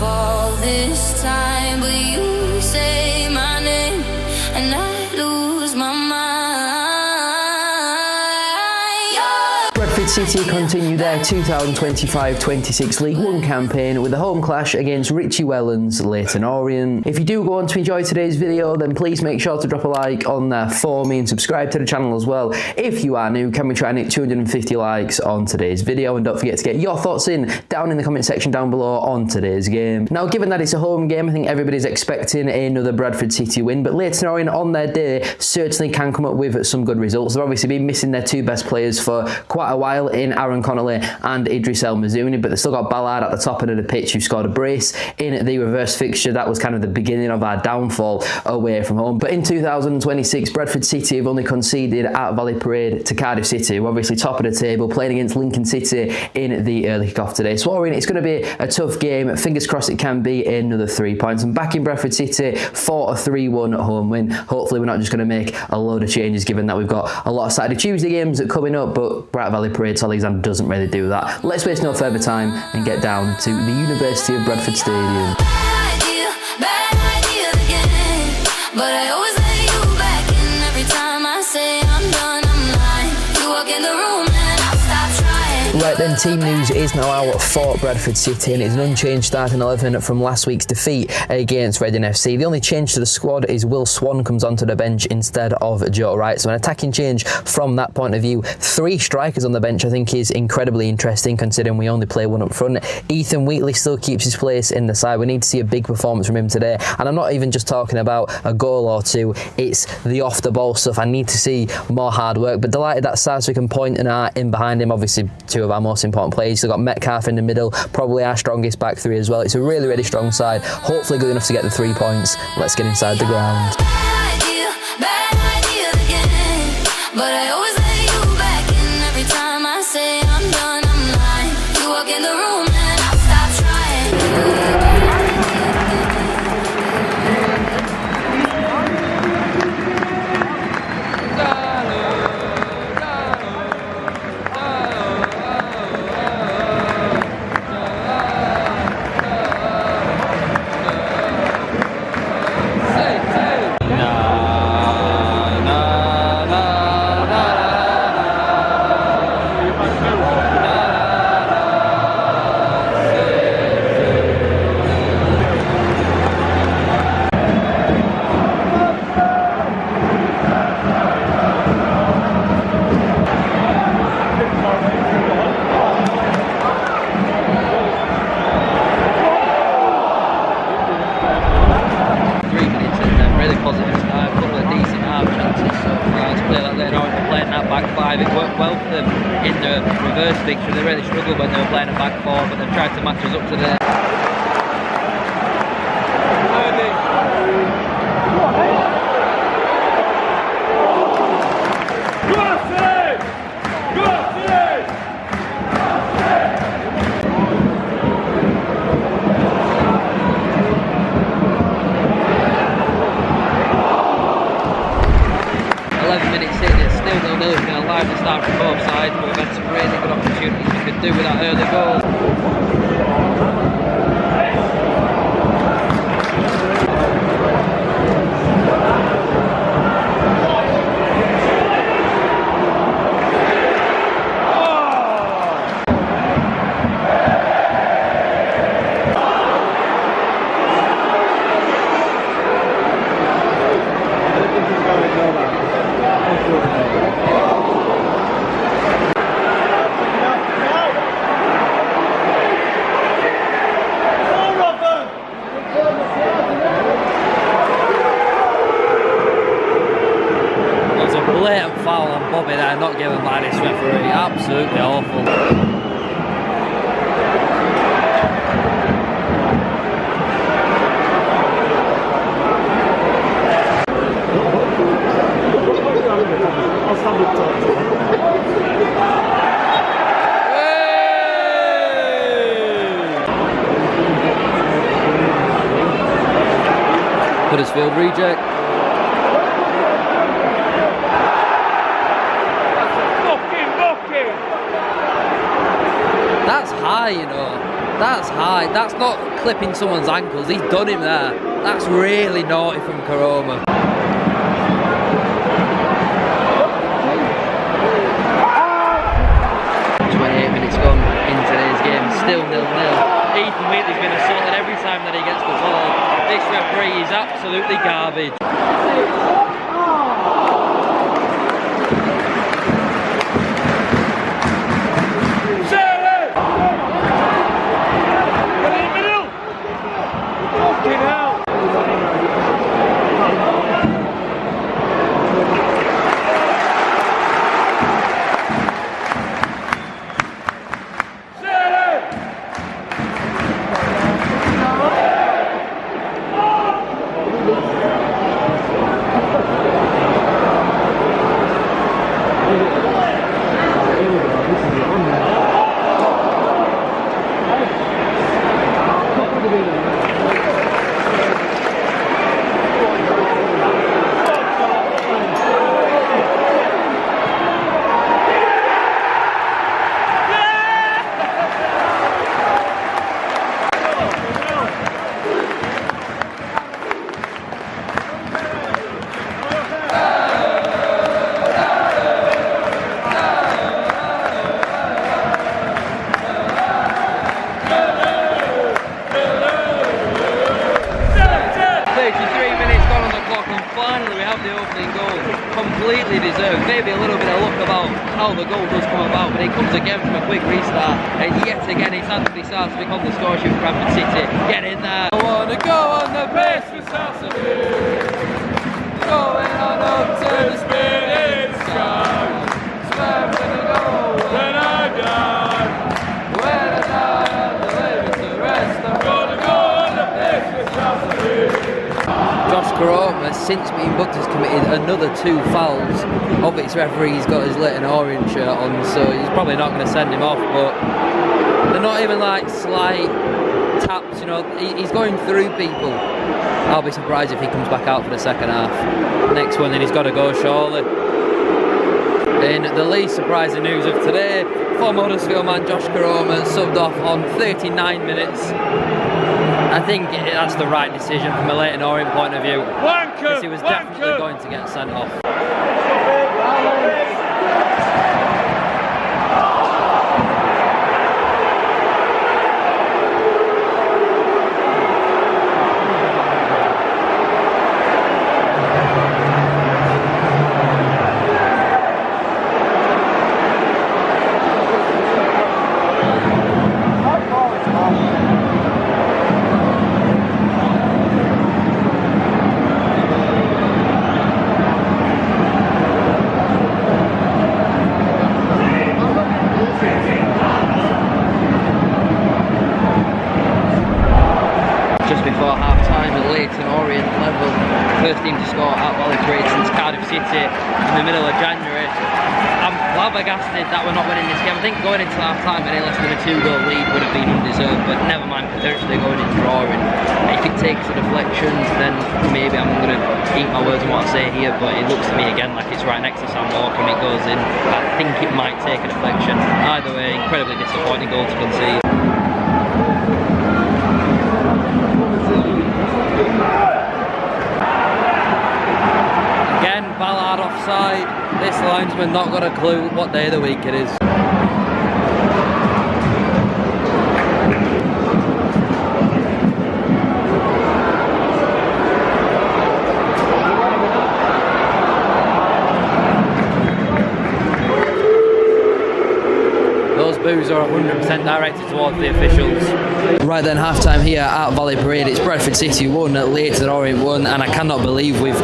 fall this time, but you say my name and I lose my mind. Bradford City continue their 2025-26 League One campaign with a home clash against Richie Wellens, Leyton Orient. If you do go on to enjoy today's video, then please make sure to drop a like on there for me and subscribe to the channel as well. If you are new, can we try and hit 250 likes on today's video? And don't forget to get your thoughts in down in the comment section down below on today's game. Now, given that it's a home game, I think everybody's expecting another Bradford City win, but Leyton Orient on their day certainly can come up with some good results. They've obviously been missing their two best players for quite a while in Aaron Connolly and Idris El Mazouni, but they've still got Ballard at the top end of the pitch, who scored a brace in the reverse fixture. That was kind of the beginning of our downfall away from home. But in 2026, Bradford City have only conceded at Valley Parade to Cardiff City, who are obviously top of the table, playing against Lincoln City in the early kickoff today. So Orient, it's going to be a tough game. Fingers crossed it can be another 3 points. And back in Bradford City for a 3-1 home win. Hopefully we're not just going to make a load of changes, given that we've got a lot of Saturday, Tuesday games coming up, but Bright Valley Parade to Alexander doesn't really do that. Let's waste no further time and get down to the University of Bradford Stadium. Bad idea again, but I always let you back in. Every time I say I'm done, I'm lying. You walk in the room and I'll stop trying. Right then, team news is now out for Bradford City, and it's an unchanged starting 11 from last week's defeat against Reading FC. The only change to the squad is Will Swan comes onto the bench instead of Joe Wright. So an attacking change from that point of view. 3 strikers on the bench I think is incredibly interesting, considering we only play one up front. Ethan Wheatley still keeps his place in the side. We need to see a big performance from him today, and I'm not even just talking about a goal or two, it's the off the ball stuff. I need to see more hard work, but delighted that Sarswick and Poynton are in behind him, obviously two of our most important players. We've got Metcalf in the middle, probably our strongest back three as well. It's a really, really strong side, hopefully good enough to get the 3 points. Let's get inside the ground. Bad idea again, but I always let you back in. Every time I say I'm done, I'm lying. You walk in the room and I'll stop trying. It worked well for them in the reverse fixture. They really struggled when they were playing a back 4, but they've tried to match us up today. It's been a lively start from both sides, but we've had some really good opportunities we could do with that early goal. Blatant foul on Bobby there, not given by this referee. Absolutely awful. Huddersfield reject. That's high, you know. That's high. That's not clipping someone's ankles. He's done him there. That's really naughty from Karoma. 28 minutes gone in today's game, still 0-0. Ethan Wheatley's been assaulted every time that he gets the ball. This referee is absolutely garbage. Completely deserved. Maybe a little bit of luck about how the goal does come about, but it comes again from a quick restart, and yet again it's Anthony Sarcevic on the score sheet for Bradford City. Get in there. I wanna go on the base for Sarcevic, going on up to the spinning sky, swearing to go when I die, when I die and the limits to rest. I'm gonna go on the base for Sarcevic. Josh Karoma, since being booked, has committed another 2 fouls. Of its referee's got his Leyton Orient shirt on, so he's probably not going to send him off, but they're not even like slight taps, you know, he's going through people. I'll be surprised if he comes back out for the second half. Next one, then he's got to go surely. In the least surprising news of today, former Huddersfield man Josh Karoma subbed off on 39 minutes. I think that's the right decision from a Leyton Orient point of view, because he was definitely going to get sent off. Before half-time at Leyton Orient level, first team to score at Bradford since Cardiff City in the middle of January. I'm flabbergasted that we're not winning this game. I think going into half-time any less than a 2-goal lead would have been undeserved, but never mind potentially going in drawing. If it takes a deflection, then maybe I'm going to eat my words on what I say here, but it looks to me again like it's right next to Sam Walker and it goes in. I think it might take a deflection. Either way, incredibly disappointing goal to concede. Again, Ballard offside. This linesman not got a clue what day of the week it is. Those boos are 100% directed towards the officials. Right then, half-time here at Valley Parade. It's Bradford City 1, Leyton Orient 1, and I cannot believe we're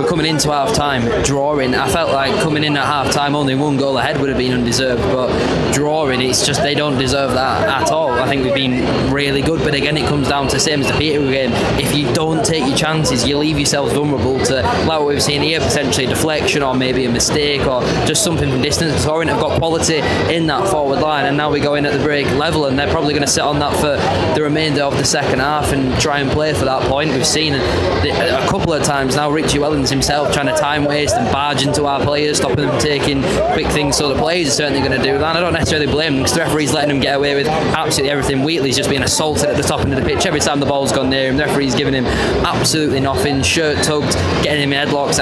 coming into half-time drawing. I felt like coming in at half-time only 1 goal ahead would have been undeserved, but drawing, it's just they don't deserve that at all. I think we've been really good, but again it comes down to same as the Peterborough game. If you don't take your chances, you leave yourselves vulnerable to, like what we've seen here, potentially a deflection or maybe a mistake or just something from distance. Orient have got quality in that forward line, and now we go in at the break level, and they're probably going to sit on that for the remainder of the second half and try and play for that point. We've seen a couple of times now Richie Wellens himself trying to time waste and barge into our players, stopping them taking quick things, so the players are certainly going to do that. I don't necessarily blame them because the referee's letting them get away with absolutely everything. Wheatley's just being assaulted at the top end of the pitch every time the ball's gone near him. The referee's giving him absolutely nothing. Shirt tugged, getting him in headlocks.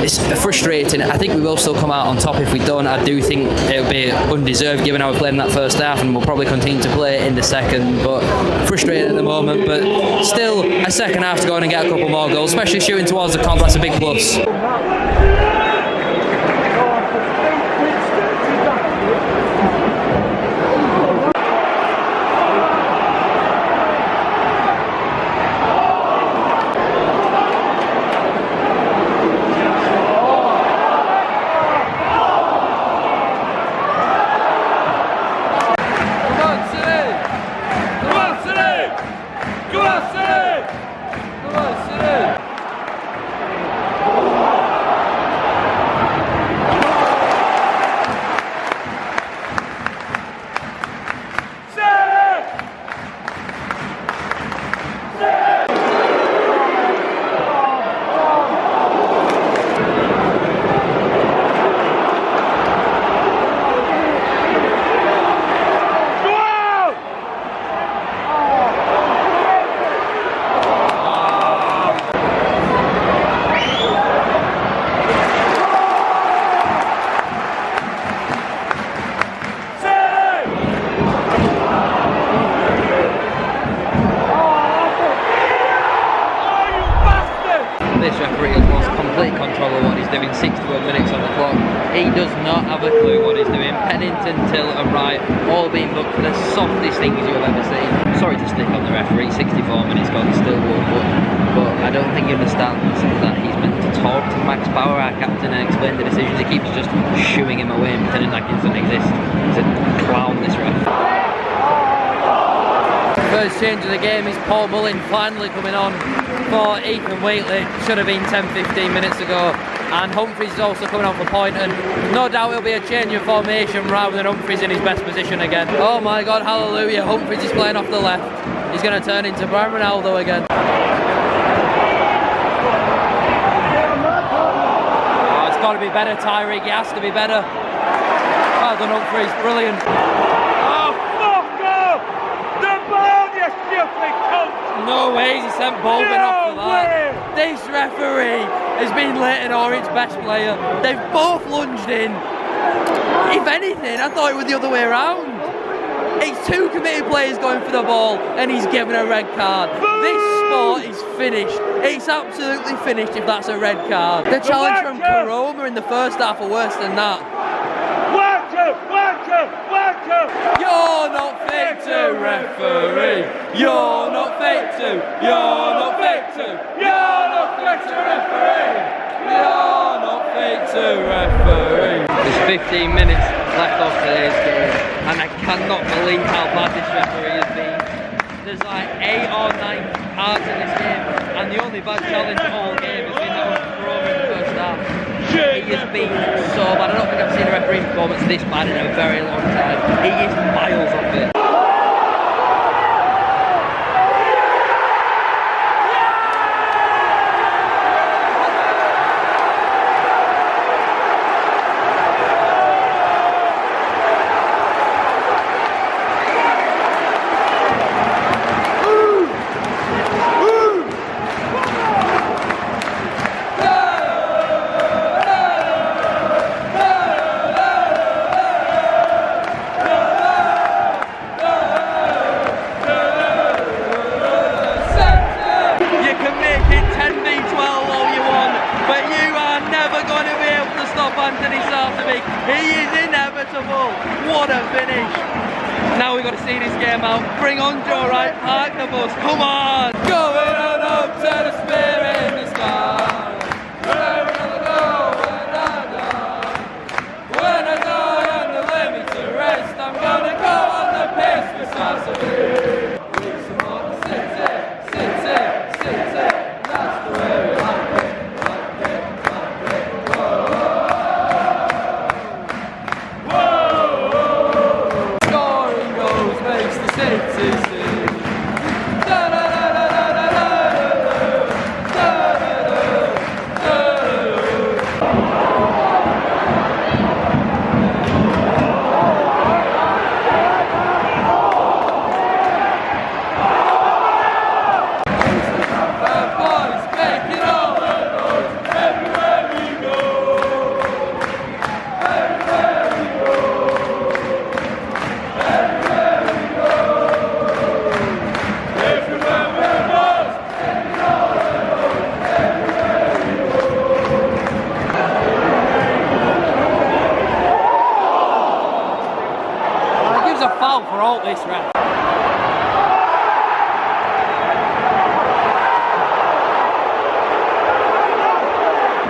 It's frustrating. I think we will still come out on top if we don't. I do think it'll be undeserved given how we played in that first half, and we'll probably continue to play in the second. But frustrated at the moment. But still, a second half to go on and get a couple more goals, especially shooting towards the corner. That's a big plus. This referee has lost complete control of what he's doing. 61 minutes on the clock. He does not have a clue what he's doing. Pennington, Till and Wright all being booked for the softest things you have ever seen. Sorry to stick on the referee, 64 minutes gone, still won, but I don't think he understands that he's meant to talk to Max Bauer, our captain, and explain the decisions. He keeps just shooing him away and pretending like he doesn't exist. He's a clown, this ref. First change of the game is Paul Mullin finally coming on for Ethan Wheatley. Should have been 10-15 minutes ago. And Humphries is also coming on for Poynton. No doubt it'll be a change of formation rather than Humphries in his best position again. Oh my God, hallelujah. Humphries is playing off the left. He's going to turn into Brian Ronaldo again. Oh, it's got to be better, Tyreek. He has to be better. Well done, Humphries. Brilliant. No ways, he sent Bolden off for that. This referee has been Leyton Orient's best player. They've both lunged in. If anything, I thought it was the other way around. It's two committed players going for the ball and he's given a red card. This sport is finished. It's absolutely finished if that's a red card. The challenge from Karoma in the first half are worse than that. You're not fit to referee. You're not fit to. You're not fit to. You're not fit to referee. You're not fit to referee. There's 15 minutes left of today's game, and I cannot believe how bad this referee has been. There's like 8 or 9 cards in this game, and the only bad challenge all game has been that one from Karoma in the first half. He has been so bad. I don't think I've seen a referee performance this bad in a very long time. He is miles off it. He is inevitable. What a finish. Now we've got to see this game out. Bring on Joe Wright, park the bus. Come on. Going on up to the spirit in the sky. Wherever I go, when I die and they lay me to rest, I'm gonna go on the piss precisely. With some more city, that's the way we like it.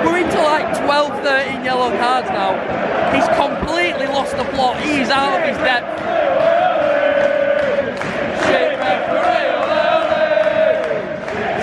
We're into like 12, 13 yellow cards now. He's completely lost the plot. He's out of his depth. Shit referee, ole, ole.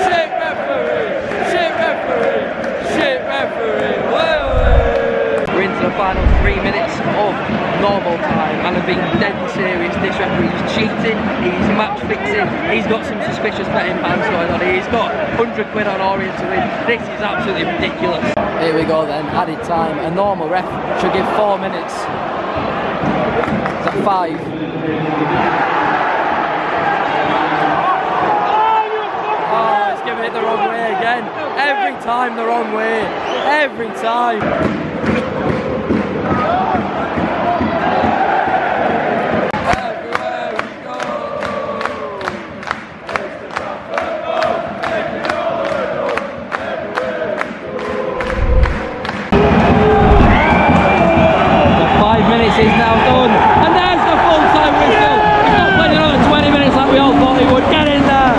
Shit referee, shit referee, shit referee, ole, ole. We're into the final 3 minutes of normal time, and I'm being deadly serious. This referee's cheating, he's match fixing, he's got some suspicious betting bands going on here. He's got 100 quid on Orient to win. This is absolutely ridiculous. Here we go then, added time. A normal ref should give 4 minutes. Is that 5? Oh, it's giving it the wrong way again. Every time the wrong way. Every time. Is now done, and there's the full-time whistle. He's not playing another 20 minutes like we all thought he would. Get in there.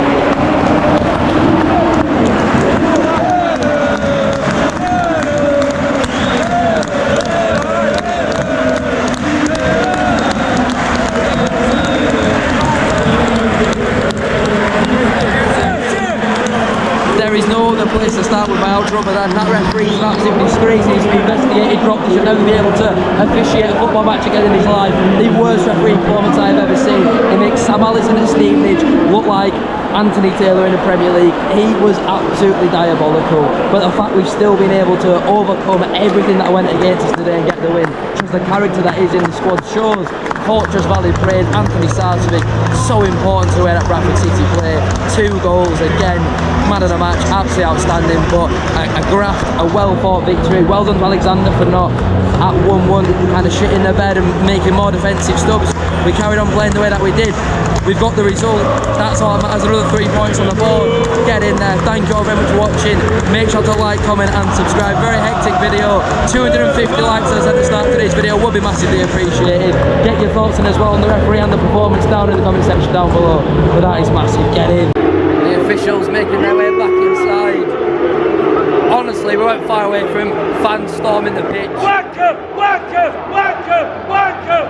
There is no other place to start with my outro but that referee is an absolute disgrace. He needs to be investigated, dropped. He should never be able to officiate a football match again in his life. The worst referee performance I've ever seen. He makes Sam Allison at Stevenage look like Anthony Taylor in the Premier League. He was absolutely diabolical. But the fact we've still been able to overcome everything that went against us today and get the win, just the character that is in the squad, shows Fortress Valley praise. Anthony Sarcevic, so important to where that Bradford City play. 2 goals again, man of the match, absolutely outstanding. But a graft, a well fought victory. Well done to Alexander for not at 1-1 kind of shitting the bed and making more defensive stubs. We carried on playing the way that we did. We've got the result. That's all that matters. Another 3 points on the board. Get in there. Thank you all very much for watching. Make sure to like, comment and subscribe. Very hectic video. 250 likes as I said at the start of today's video would be massively appreciated. Get your thoughts in as well on the referee and the performance down in the comment section down below. But that is massive. Get in. The officials making their way back inside. Honestly, we weren't far away from fans storming the pitch. Whack up! Whack up! Whack up! Whack up!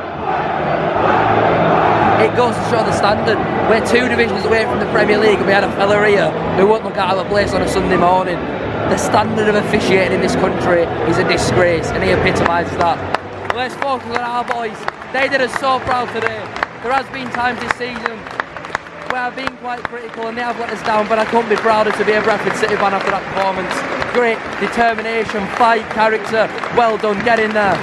It goes to show the standard. We're 2 divisions away from the Premier League and we had a fella here who won't look out of a place on a Sunday morning. The standard of officiating in this country is a disgrace and he epitomises that. Let's focus on our boys. They did us so proud today. There has been times this season where I've been quite critical and they have let us down, but I couldn't be prouder to be a Bradford City fan after that performance. Great determination, fight, character. Well done, get in there.